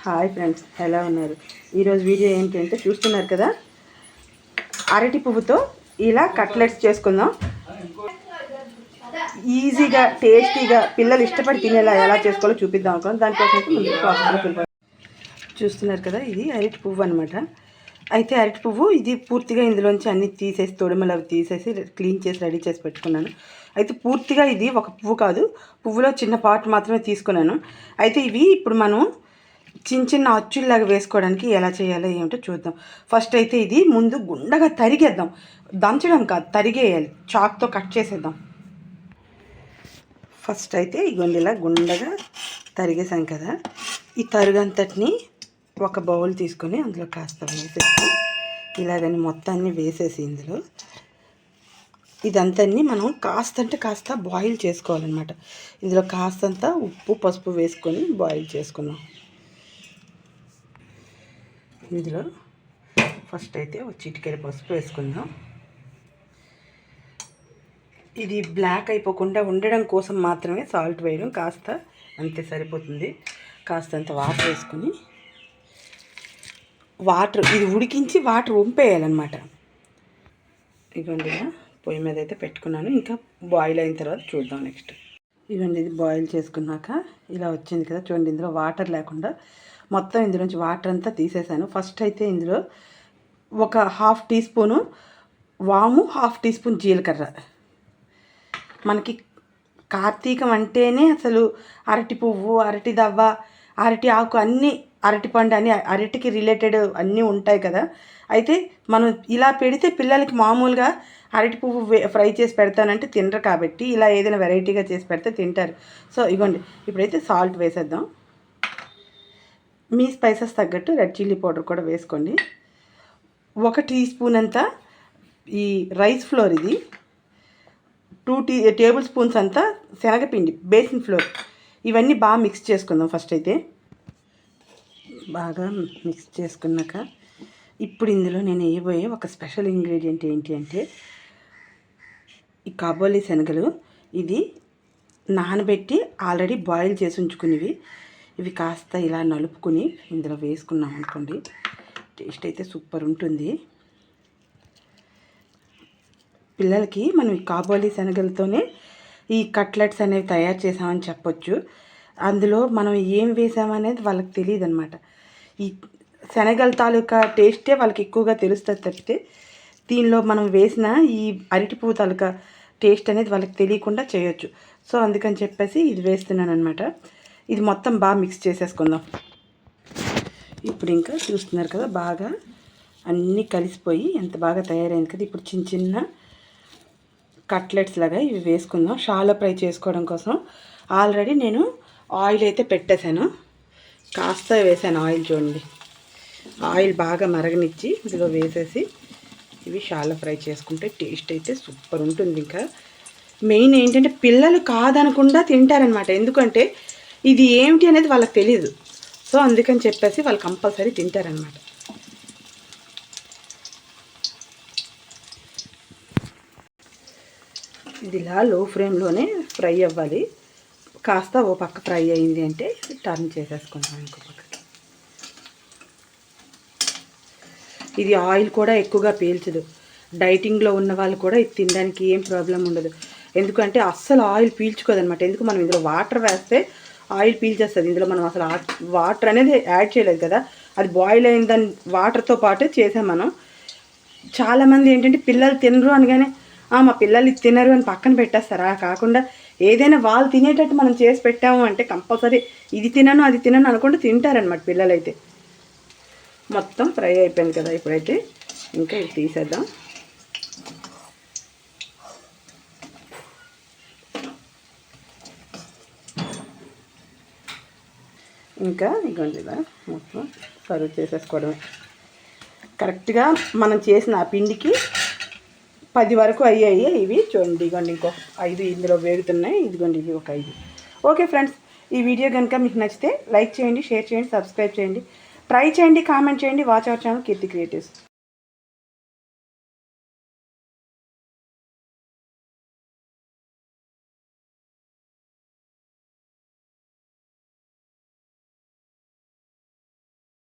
Hi friends, ఎలా ఉన్నారు? ఈరోజు వీడియో ఏంటంటే చూస్తున్నారు కదా, అరటి పువ్వుతో ఇలా కట్లెట్స్ చేసుకుందాం. ఈజీగా టేస్టీగా పిల్లలు ఇష్టపడి తినేలా ఎలా చేసుకోవాలో చూపిద్దాం అనుకోండి. దానికోసం ముందు ప్రాసెస్ చూస్తున్నారు కదా, ఇది అరటి పువ్వు అనమాట. అయితే అరటి పువ్వు ఇది పూర్తిగా ఇందులోంచి అన్ని తీసేసి తొడిమలు అవి తీసేసి క్లీన్ చేసి రెడీ చేసి పెట్టుకున్నాను. అయితే పూర్తిగా ఇది ఒక పువ్వు కాదు, పువ్వులో చిన్న పార్ట్ మాత్రమే తీసుకున్నాను. అయితే ఇవి ఇప్పుడు మనం చిన్న చిన్న అచ్చుల్లాగా వేసుకోవడానికి ఎలా చేయాలో ఏమిటో చూద్దాం. ఫస్ట్ అయితే ఇది ముందు గుండగా తరిగేద్దాం. దంచడం కాదు, తరిగేయాలి. చాక్తో కట్ చేసేద్దాం. ఫస్ట్ అయితే ఇగోండి ఇలా గుండగా తరిగేసాం కదా, ఈ తరుగంతటిని ఒక బౌల్ తీసుకొని అందులో కాస్త వేసేసి ఇలాగని మొత్తాన్ని వేసేసి ఇందులో ఇదంతా మనం కాస్త బాయిల్ చేసుకోవాలన్నమాట. ఇందులో కాస్తంత ఉప్పు పసుపు వేసుకొని బాయిల్ చేసుకున్నాం. ఇందులో ఫస్ట్ అయితే ఒక చిటికెడు పసుపు వేసుకుందాం. ఇది బ్లాక్ అయిపోకుండా ఉండడం కోసం మాత్రమే సాల్ట్ వేయడం, కాస్త అంతే సరిపోతుంది. కాస్తంత వాటర్ వేసుకొని ఇది ఉడికించి వాటర్ వంపేయాలన్నమాట. ఇదిగోండి పొయ్యి మీద అయితే పెట్టుకున్నాను. ఇంకా బాయిల్ అయిన తర్వాత చూద్దాం నెక్స్ట్. ఇవన్నీ ఇది బాయిల్ చేసుకున్నాక ఇలా వచ్చింది కదా చూడండి, ఇందులో వాటర్ లేకుండా మొత్తం ఇందులోంచి వాటర్ అంతా తీసేసాను. ఫస్ట్ అయితే ఇందులో ఒక 1/2 టీ స్పూను వాము, 1/2 టీ స్పూన్ జీలకర్ర. మనకి కార్తీకం అంటేనే అసలు అరటి పువ్వు, అరటి దవ్వ, అరటి ఆకు అన్నీ, అరటిపండు అన్నీ, అరటికి రిలేటెడ్ అన్నీ ఉంటాయి కదా. అయితే మనం ఇలా పెడితే పిల్లలకి మామూలుగా అరటి పువ్వు ఫ్రై చేసి పెడతానంటే తినరు, కాబట్టి ఇలా ఏదైనా వెరైటీగా చేసి పెడితే తింటారు. సో ఇగోండి, ఇప్పుడైతే సాల్ట్ వేసేద్దాం. మీ స్పైసెస్ తగ్గట్టు రెడ్ చిల్లీ పౌడర్ కూడా వేసుకోండి. 1 టీ స్పూన్ అంతా ఈ రైస్ ఫ్లోర్, ఇది 2 టేబుల్ స్పూన్స్ అంతా శనగపిండి, బేసిన్ ఫ్లోర్. ఇవన్నీ బాగా మిక్స్ చేసుకుందాం. ఫస్ట్ అయితే బాగా మిక్స్ చేసుకున్నాక ఇప్పుడు ఇందులో నేను వేయబోయే ఒక స్పెషల్ ఇంగ్రీడియంట్ ఏంటి అంటే ఈ కాబోలి శనగలు. ఇది నానబెట్టి ఆల్రెడీ బాయిల్ చేసి ఉంచుకునేవి. ఇవి కాస్త ఇలా నలుపుకొని ఇందులో వేసుకున్నాం అనుకోండి, టేస్ట్ అయితే సూపర్ ఉంటుంది. పిల్లలకి మనం ఈ కాబోలి శనగలతోనే ఈ కట్లెట్స్ అనేవి తయారు చేసామని చెప్పొచ్చు. అందులో మనం ఏం వేసామనేది వాళ్ళకి తెలియదు అనమాట. ఈ శనగల తాలూకా టేస్టే వాళ్ళకి ఎక్కువగా తెలుస్తుంది తప్పితే దీనిలో మనం వేసిన ఈ అరటి పువ్వు తాలూకా టేస్ట్ అనేది వాళ్ళకి తెలియకుండా చేయొచ్చు. సో అందుకని చెప్పేసి ఇది వేస్తున్నాను అనమాట. ఇది మొత్తం బాగా మిక్స్ చేసేసుకుందాం. ఇప్పుడు ఇంకా చూస్తున్నారు కదా, బాగా అన్నీ కలిసిపోయి ఎంత బాగా తయారైంది కదా. ఇప్పుడు చిన్న చిన్న కట్లెట్స్ లాగా ఇవి వేసుకుందాం. షాలో ఫ్రై చేసుకోవడం కోసం ఆల్రెడీ నేను ఆయిల్ అయితే పెట్టేశాను. కాస్త వేసాను ఆయిల్, చూడండి. ఆయిల్ బాగా మరగనిచ్చి ఇందులో వేసేసి ఇవి షాలో ఫ్రై చేసుకుంటే టేస్ట్ అయితే సూపర్ ఉంటుంది. ఇంకా మెయిన్ ఏంటంటే పిల్లలు కాదనకుండా తింటారనమాట. ఎందుకంటే ఇది ఏమిటి అనేది వాళ్ళకి తెలియదు. సో అందుకని చెప్పేసి వాళ్ళు కంపల్సరీ తింటారనమాట. ఇది ఇలా లో ఫ్లేమ్లోనే ఫ్రై అవ్వాలి. కాస్త ఓ పక్క ఫ్రై అయింది అంటే టర్న్ చేసేసుకుంటాం ఇంకో పక్కకి. ఇది ఆయిల్ కూడా ఎక్కువగా పీల్చదు. డైటింగ్లో ఉన్న వాళ్ళు కూడా ఇది తినడానికి ఏం ప్రాబ్లం ఉండదు. ఎందుకంటే అస్సలు ఆయిల్ పీల్చుకోదనమాట. ఎందుకు మనం ఇందులో వాటర్ వేస్తే ఆయిల్ పీల్చేస్తుంది. ఇందులో మనం అసలు వాటర్ అనేది యాడ్ చేయలేదు కదా, అది బాయిల్ అయిన దాని వాటర్తో పాటు చేసాం మనం. చాలామంది ఏంటంటే పిల్లలు తినరు అనగానే మా పిల్లలు ఇది తినరు అని పక్కన పెట్టేస్తారా, కాకుండా ఏదైనా వాళ్ళు తినేటట్టు మనం చేసి పెట్టాము అంటే కంపల్సరీ ఇది తినను అది తినను అనుకుంటూ తింటారనమాట పిల్లలైతే. మొత్తం ఫ్రై అయిపోయింది కదా, ఇప్పుడైతే ఇంకా ఇది తీసేద్దాం. ఇంకా ఇగోండి ఇలా మొత్తం సర్వ్ చేసేసుకోవడమే. కరెక్ట్గా మనం చేసిన ఆ పిండికి 10 వరకు అయ్యాయి ఇవి. చూడండి ఇదిగోండి ఇంకో 5 ఇందులో వేగుతున్నాయి. ఇదిగోండి ఇవి ఒక 5. ఓకే ఫ్రెండ్స్, ఈ వీడియో కనుక మీకు నచ్చితే లైక్ చేయండి, షేర్ చేయండి, సబ్స్క్రైబ్ చేయండి, ట్రై చేయండి, కామెంట్ చేయండి. Watch our channel Keerthi creatives.